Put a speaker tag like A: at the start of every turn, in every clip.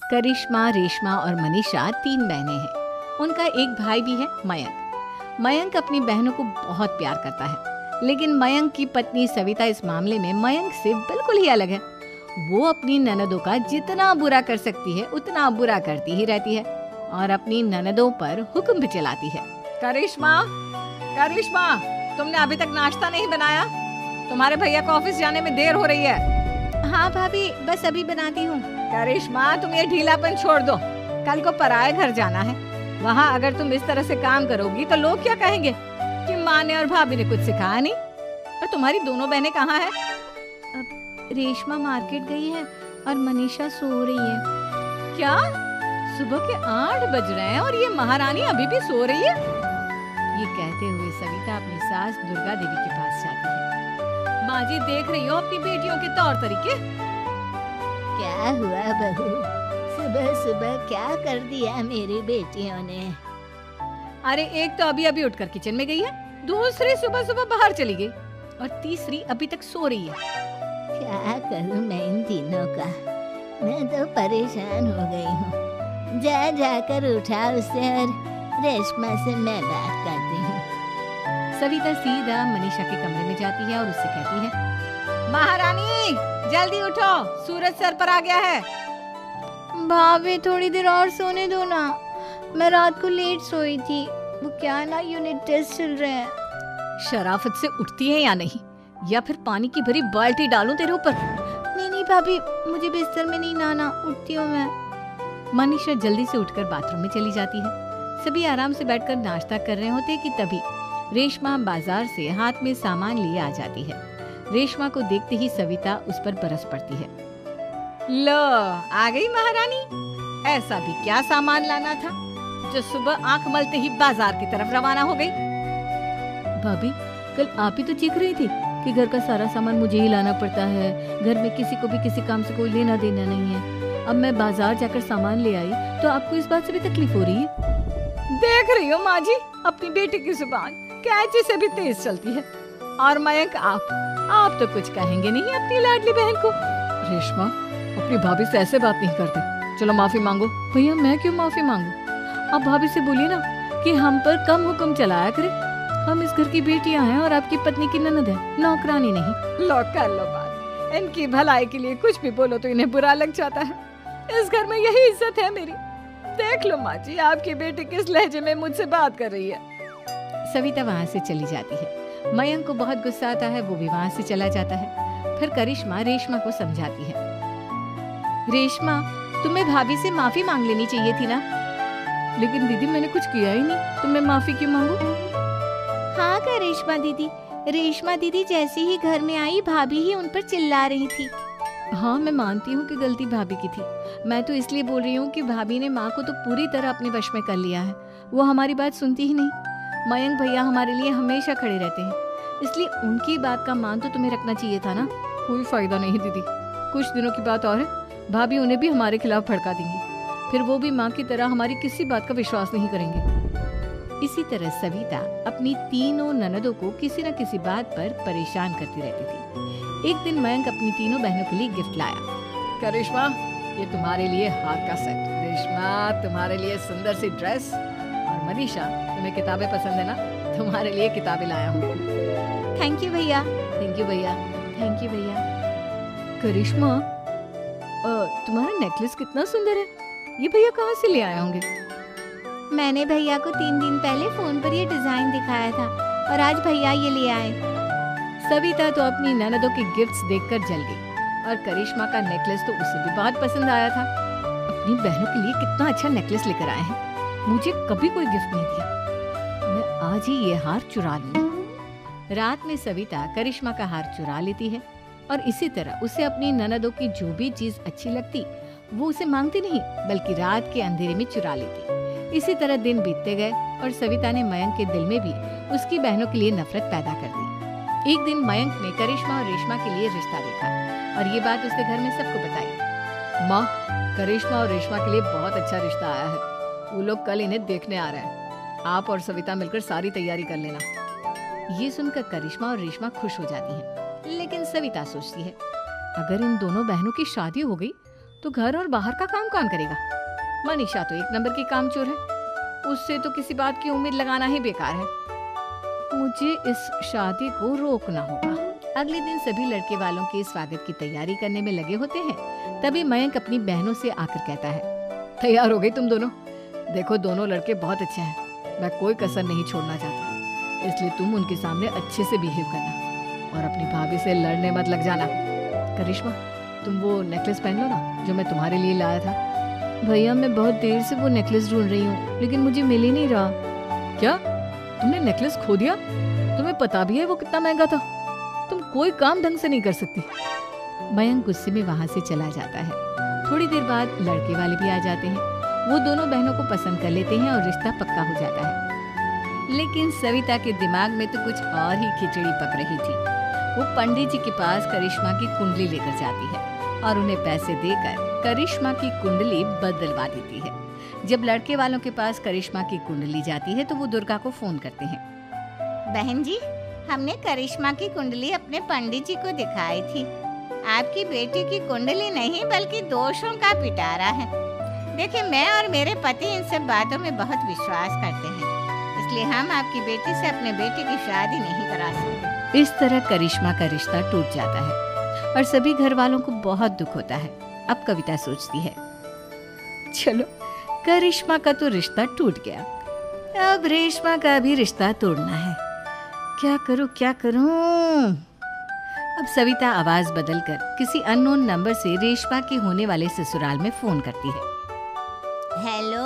A: करिश्मा, रेशमा और मनीषा 3 बहनें हैं। उनका एक भाई भी है, मयंक। मयंक अपनी बहनों को बहुत प्यार करता है, लेकिन मयंक की पत्नी सविता इस मामले में मयंक से बिल्कुल ही अलग है। वो अपनी ननदों का जितना बुरा कर सकती है उतना बुरा करती ही रहती है और अपनी ननदों पर हुक्म भी चलाती है। करिश्मा, करिश्मा, तुमने अभी तक नाश्ता नहीं बनाया? तुम्हारे भैया को ऑफिस जाने में देर हो रही है। हाँ भाभी, बस अभी बनाती हूँ। करिश्मा, तुम ये ढीलापन छोड़ दो। कल को पराए घर जाना है। वहाँ अगर तुम इस तरह से काम करोगी तो लोग क्या कहेंगे कि माँ ने और भाभी ने कुछ सिखाया नहीं। और तुम्हारी दोनों बहनें कहाँ हैं? रेशमा मार्केट गई है और मनीषा सो रही है। क्या? सुबह के 8 बज रहे हैं और ये महारानी अभी भी सो रही है? ये कहते हुए सविता अपनी सास दुर्गा देवी के पास जाती है। माँ जी, देख रही हो अपनी बेटियों के तौर तरीके?
B: क्या हुआ बहू, सुबह सुबह क्या कर दिया मेरी बेटियों ने?
A: अरे एक तो अभी अभी उठकर किचन में गई है, दूसरी सुबह सुबह बाहर चली गई और तीसरी अभी तक सो रही है।
B: क्या करूं मैं इन तीनों का, मैं तो परेशान हो गई हूँ। जा जाकर उठा उसे और रेशमा से मैं बात करती हूँ।
A: सविता सीधा मनीषा के कमरे में जाती है और उससे कहती है, महारानी जल्दी उठो, सूरज सर पर आ गया है।
C: भाभी थोड़ी देर और सोने दो ना, मैं रात को लेट सोई थी। वो क्या है ना, यूनिट टेस्ट चल रहे हैं।
A: शराफत से उठती है या नहीं, या फिर पानी की भरी बाल्टी डालूं तेरे ऊपर?
C: नहीं नहीं भाभी, मुझे बिस्तर में नहीं नहाना, उठती हूँ मैं।
A: मनीषा जल्दी से उठकर बाथरूम में चली जाती है। सभी आराम से बैठकर नाश्ता कर रहे होते कि तभी रेशमा बाजार से हाथ में सामान लिए आ जाती है। रेशमा को देखते ही सविता उस पर बरस पड़ती है। लो, आ गई महारानी। ऐसा भी क्या सामान लाना था जो सुबह आंख मलते ही बाजार की तरफ रवाना हो गई? भाभी, कल आप ही तो चीख रही थी कि घर का सारा सामान मुझे ही लाना पड़ता है, घर में किसी को भी किसी काम से कोई लेना देना नहीं है। अब मैं बाजार जाकर सामान ले आई तो आपको इस बात से भी तकलीफ हो रही है? देख रही हो माँ जी, अपनी बेटी की जुबान कैंची से भी तेज चलती है। और मयंक, आप तो कुछ कहेंगे नहीं अपनी लाडली बहन को? रेशमा, अपनी भाभी से ऐसे बात नहीं करते। चलो माफी मांगो। भैया, मैं क्यों माफी मांगू? आप भाभी से बोलिए ना कि हम पर कम हुक्म चलाया करे। हम इस घर की बेटियां हैं और आपकी पत्नी की ननद है, नौकरानी नहीं। लो कर लो बात। इनकी भलाई के लिए कुछ भी बोलो तो इन्हें बुरा लग जाता है। इस घर में यही इज्जत है मेरी। देख लो माँ जी, आपकी बेटी किस लहजे में मुझसे बात कर रही है। सविता वहाँ से चली जाती है। मयंक को बहुत गुस्सा आता है, वो भी वहाँ से चला जाता है। फिर करिश्मा रेशमा को समझाती है, रेशमा, तुम्हें भाभी से माफी मांग लेनी चाहिए थी ना। लेकिन दीदी, मैंने कुछ किया ही नहीं, तो मैं माफी क्यों मांगू?
C: हाँ करिश्मा दीदी, रेशमा दीदी जैसे ही घर में आई भाभी ही उन पर चिल्ला रही थी।
A: हाँ, मैं मानती हूँ कि गलती भाभी की थी। मैं तो इसलिए बोल रही हूँ कि भाभी ने माँ को तो पूरी तरह अपने वश में कर लिया है। वो हमारी बात सुनती ही नहीं। मयंक भैया हमारे लिए हमेशा खड़े रहते हैं, इसलिए उनकी बात का मान तो तुम्हें रखना चाहिए था ना। कोई फायदा नहीं दीदी, कुछ दिनों की बात और है, भाभी उन्हें भी हमारे खिलाफ भड़का देंगी। फिर वो भी माँ की तरह हमारी किसी बात का विश्वास नहीं करेंगे। इसी तरह सविता अपनी तीनों ननदों को किसी न किसी बात पर परेशान करती रहती थी। एक दिन मयंक अपनी तीनों बहनों के लिए गिफ्ट लाया। करिश्मा, ये तुम्हारे लिए हार का सेट। रेशमा, तुम्हारे लिए सुंदर सी ड्रेस। और मनीषा, तुम्हें किताबें पसंद है ना, तुम्हारे लिए किताबें लाया हूँ।
C: थैंक यू भैया।
A: थैंक यू भैया। थैंक यू भैया। करिश्मा, तुम्हारा नेकलेस कितना सुंदर है, ये भैया कहाँ से ले आए होंगे?
C: मैंने भैया को 3 दिन पहले फोन पर ये डिजाइन दिखाया था और आज भैया ये ले आए।
A: सविता तो अपनी ननदों के गिफ्ट्स देखकर जल गई और करिश्मा का नेकलेस तो उसे भी बहुत पसंद आया था। अपनी बहनों के लिए कितना अच्छा नेकलेस लेकर आए हैं, मुझे कभी कोई गिफ्ट नहीं दिया। मैं आज ही ये हार चुरा लूंगी। रात में सविता करिश्मा का हार चुरा लेती है और इसी तरह उसे अपनी ननदों की जो भी चीज अच्छी लगती वो उसे मांगती नहीं, बल्कि रात के अंधेरे में चुरा लेती। इसी तरह दिन बीतते गए और सविता ने मयंक के दिल में भी उसकी बहनों के लिए नफरत पैदा कर दी। एक दिन मयंक ने करिश्मा और रेशमा के लिए रिश्ता देखा और ये बात उसने घर में सबको बताई। माँ, करिश्मा और रेशमा के लिए बहुत अच्छा रिश्ता आया है, वो लोग कल इन्हें देखने आ रहे हैं। आप और सविता मिलकर सारी तैयारी कर लेना। ये सुनकर करिश्मा और रेशमा खुश हो जाती हैं, लेकिन सविता सोचती है, अगर इन दोनों बहनों की शादी हो गई तो घर और बाहर का काम कौन करेगा? मनीषा तो एक नंबर की कामचोर है, उससे तो किसी बात की उम्मीद लगाना ही बेकार है। मुझे इस शादी को रोकना होगा। अगले दिन सभी लड़के वालों के स्वागत की तैयारी करने में लगे होते हैं। तभी मयंक अपनी बहनों से आकर कहता है, तैयार हो गई तुम दोनों? देखो दोनों लड़के बहुत अच्छे हैं, मैं कोई कसर नहीं छोड़ना चाहता, इसलिए तुम उनके सामने अच्छे से बिहेव करना और अपनी भाभी से लड़ने मत लग जाना। करिश्मा, तुम वो नेकलेस पहन लो ना जो मैं तुम्हारे लिए लाया था।
C: भैया मैं बहुत देर से वो नेकलेस ढूंढ रही हूँ, लेकिन मुझे मिल ही नहीं रहा।
A: क्या तुमने नेकलेस खो दिया? तुम्हें पता भी है वो कितना महंगा था? तुम कोई काम ढंग से नहीं कर सकती। मयंक गुस्से में वहां से चला जाता है। थोड़ी देर बाद लड़के वाले भी आ जाते हैं। वो दोनों बहनों को पसंद कर लेते हैं और रिश्ता पक्का हो जाता है। लेकिन सविता के दिमाग में तो कुछ और ही खिचड़ी पक रही थी। वो पंडित जी के पास करिश्मा की कुंडली लेकर जाती है और उन्हें पैसे देकर करिश्मा की कुंडली बदलवा देती है। जब लड़के वालों के पास करिश्मा की कुंडली जाती है तो वो दुर्गा को फोन करते हैं।
B: बहन जी, हमने करिश्मा की कुंडली अपने पंडित जी को दिखाई थी। आपकी बेटी की कुंडली नहीं बल्कि दोषों का पिटारा है। देखिए, मैं और मेरे पति इन सब बातों में बहुत विश्वास करते हैं, इसलिए हम आपकी बेटी से अपने बेटे की शादी नहीं करा सकते।
A: इस तरह करिश्मा का रिश्ता टूट जाता है और सभी घर वालों को बहुत दुख होता है। अब कविता सोचती है, चलो करिश्मा का तो रिश्ता टूट गया, अब रेशमा का भी रिश्ता तोड़ना है। क्या करूं? अब सविता आवाज बदलकर किसी अननोन नंबर से रेशमा के होने वाले ससुराल में फोन करती है।
B: हेलो,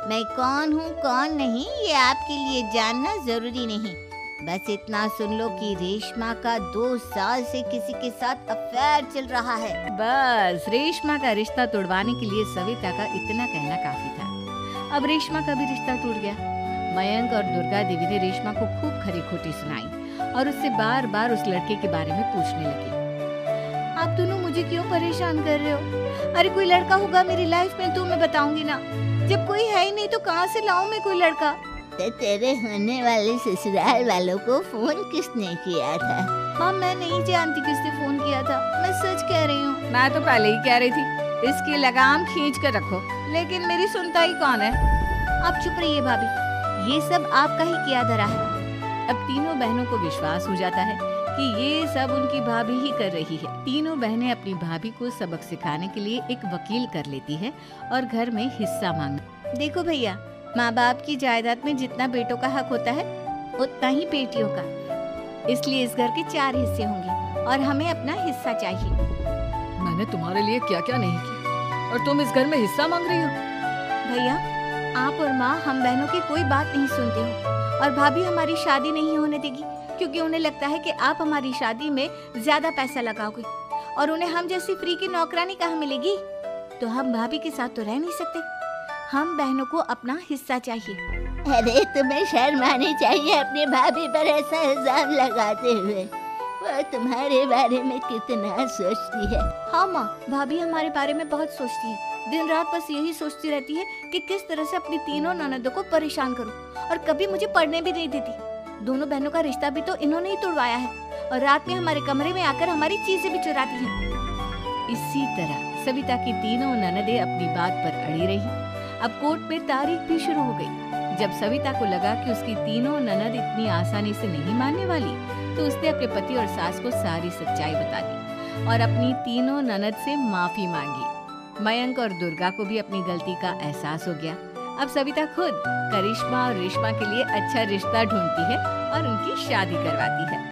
B: मैं कौन हूँ कौन नहीं ये आपके लिए जानना जरूरी नहीं, बस इतना सुन लो कि रेशमा का 2 साल से किसी के साथ अफेयर चल रहा है।
A: बस रेशमा का रिश्ता तोड़वाने के लिए सविता का इतना कहना काफी था। अब रेशमा का भी रिश्ता टूट गया। मयंक और दुर्गा देवी ने रेशमा को खूब खरी खोटी सुनाई और उससे बार बार उस लड़के के बारे में पूछने लगी।
C: आप दोनों मुझे क्यों परेशान कर रहे हो? अरे कोई लड़का होगा मेरी लाइफ में तो मैं बताऊंगी ना, जब कोई है ही नहीं तो कहाँ से लाऊं मैं कोई लड़का?
B: तो तेरे होने वाले ससुराल वालों को फोन किसने किया था?
C: माँ, मैं नहीं जानती किसने फोन किया था, मैं सच कह रही हूँ।
A: मैं तो पहले ही कह रही थी, इसकी लगाम खींच कर रखो, लेकिन मेरी सुनता ही कौन है।
C: आप चुप रहिए भाभी, ये सब आपका ही किया धरा है।
A: अब तीनों बहनों को विश्वास हो जाता है कि ये सब उनकी भाभी ही कर रही है। तीनों बहनें अपनी भाभी को सबक सिखाने के लिए एक वकील कर लेती है और घर में हिस्सा मांग।
C: देखो भैया, माँ बाप की जायदाद में जितना बेटों का हक होता है उतना ही बेटियों का, इसलिए इस घर के 4 हिस्से होंगे और हमें अपना हिस्सा चाहिए।
A: मैंने तुम्हारे लिए क्या क्या नहीं किया और तुम इस घर में हिस्सा मांग रही हो?
C: भैया, आप और माँ हम बहनों की कोई बात नहीं सुनते हो और भाभी हमारी शादी नहीं होने देगी क्योंकि उन्हें लगता है कि आप हमारी शादी में ज्यादा पैसा लगाओगे और उन्हें हम जैसी फ्री की नौकरानी कहाँ मिलेगी। तो हम भाभी के साथ तो रह नहीं सकते, हम बहनों को अपना हिस्सा चाहिए।
B: अरे तुम्हें शर्म आनी चाहिए अपनी भाभी पर ऐसा इल्जाम लगाते हुए। वो तुम्हारे बारे में कितना सोचती है।
C: हाँ माँ, भाभी हमारे बारे में बहुत सोचती है, दिन रात बस यही सोचती रहती है कि किस तरह से अपनी तीनों ननदों को परेशान करूं और कभी मुझे पढ़ने भी नहीं देती। दोनों बहनों का रिश्ता भी तो इन्होंने ही तोड़वाया है और रात में हमारे कमरे में आकर हमारी चीजें भी चुराती हैं।
A: इसी तरह सविता की तीनों ननदें अपनी बात पर अड़ी रही। अब कोर्ट में तारीख भी शुरू हो गई। जब सविता को लगा कि उसकी तीनों ननद इतनी आसानी से नहीं मानने वाली, तो उसने अपने पति और सास को सारी सच्चाई बता दी और अपनी तीनों ननद से माफी मांगी। मयंक और दुर्गा को भी अपनी गलती का एहसास हो गया। अब सविता खुद करिश्मा और रेशमा के लिए अच्छा रिश्ता ढूंढती है और उनकी शादी करवाती है।